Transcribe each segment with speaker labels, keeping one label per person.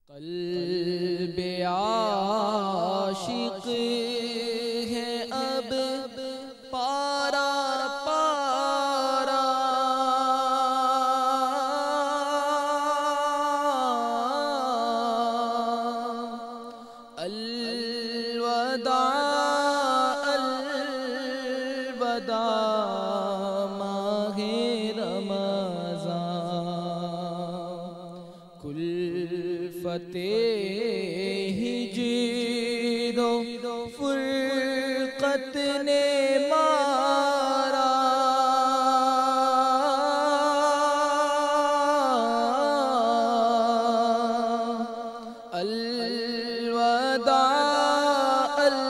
Speaker 1: قلب عاشق ہے اب پارا پارا، الوداع الوداع ماہ رمضان، کلفت ہجر و فرقت نے مارا، الوداع الوداع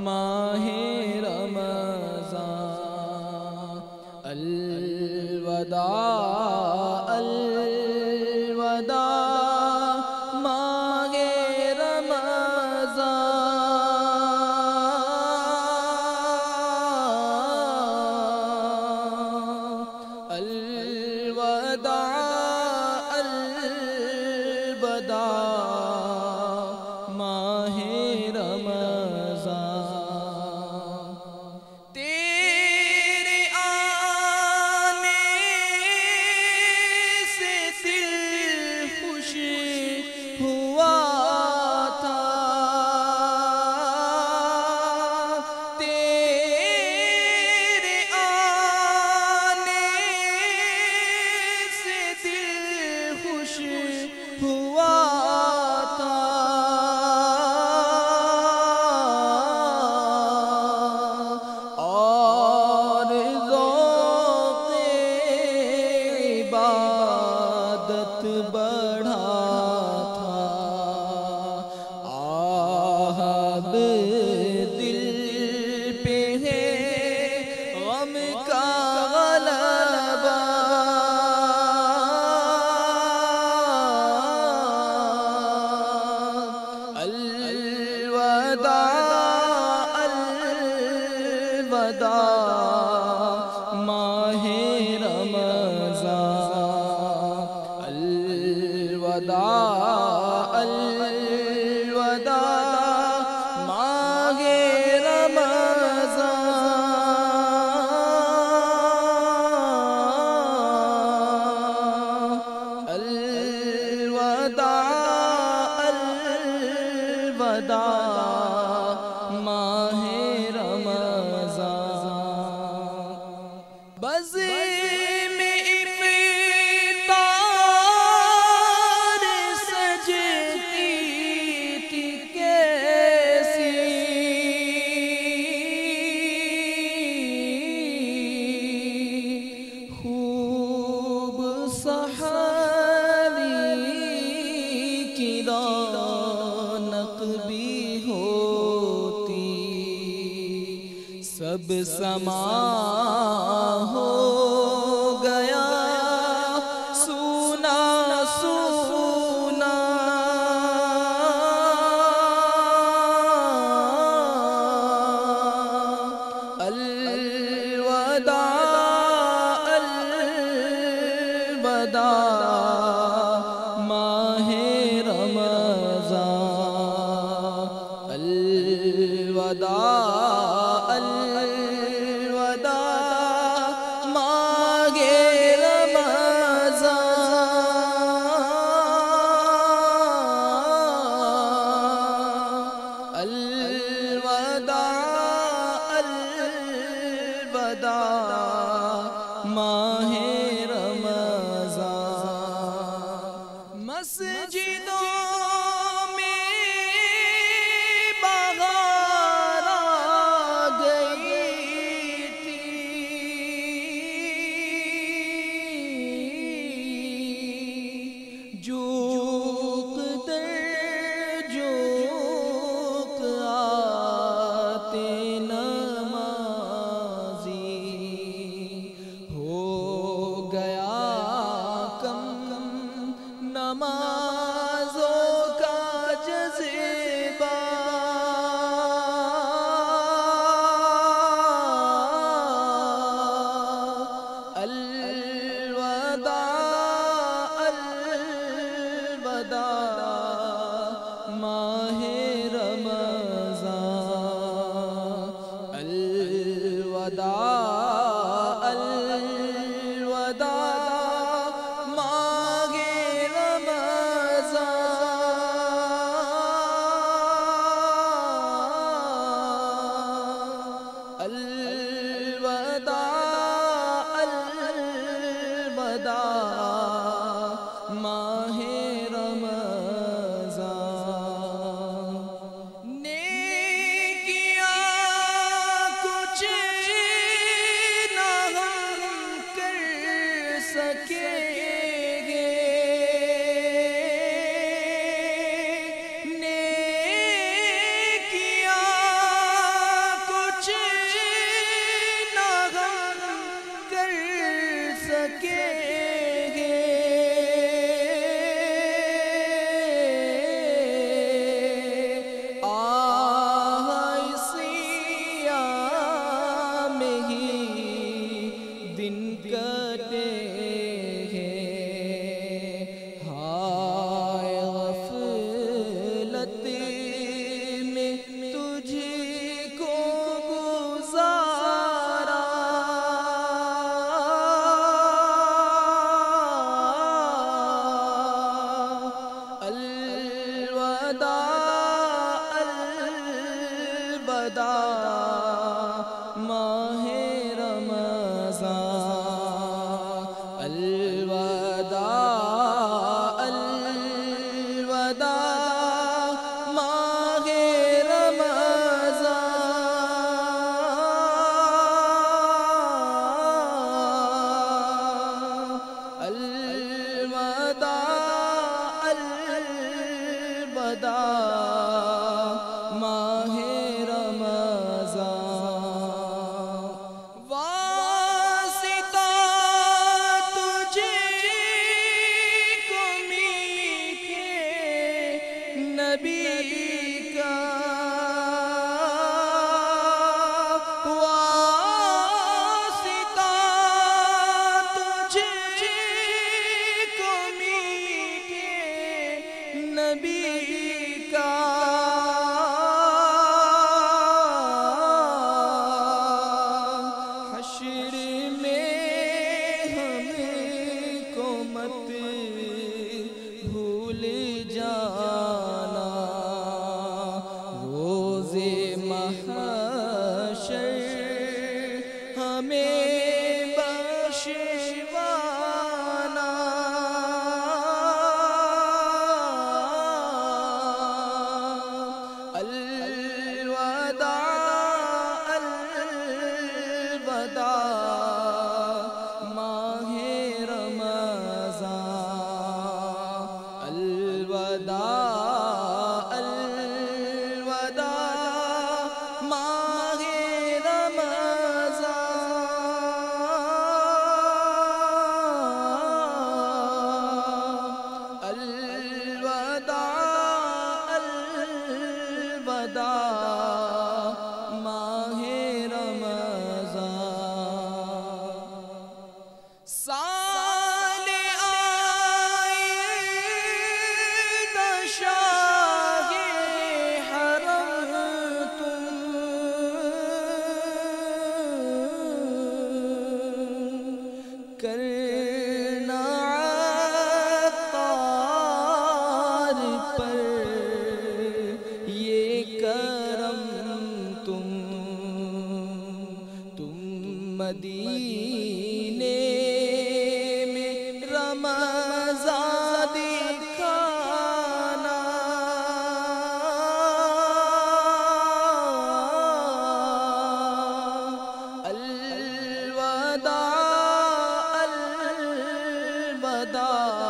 Speaker 1: ماہ رمضان، الوداع الوداع ماہ رمضان، الوداع الوداع ماہ رمضان، تیرے آنے سے دل خوش ہوا تھا، تیرے آنے سے دل خوش ہوا تھا، اور ذوق عبادت بڑھا تھا، آہب دل پہ ہے غم کا غلبہ، الوداع الوداع ماہ رمضان، الوداع الوداع ماہ رمضان، الوداع الوداع ماہ رمضان، بزم افطار سجتی تھی کیسی، خوب سحری کی رونق بھی ہوتی، سب سما ہو گیا سونا سونا، الوداع الوداع ماہ رمضان، الوداع الوداع ماہ رمضان، الوداع الوداع ماہ رمضان، الوداع ماہ رمضان الوداع الوداع ماہ رمضان الوداع الوداع ماہ رمضان نیکیاں کچھ نہ ہم کر سکیں گے نیکیاں کچھ نہ ہم کر سکیں گے دن کٹے ہیں ہائے غفلت میں تجھ کو گزارا الوداع الوداع ماہ الوداع الوداع ماہ رمضان الوداع الوداع ماہ رمضان واسطہ نبی کا واسطہ تجھ کو میٹھے نبی کا حشر میں ہم کو مت بھول جانا محشر ہمیں بخشوانا الوداع الوداع ماہ رمضان الوداع الوداع ماہ رمضان الوداع الوداع ماہ رمضان سال آئندہ شاہ حرم تم کرنا عطار پر یہ کرم تم مدینے میں رمضان دکھانا الوداع الوداع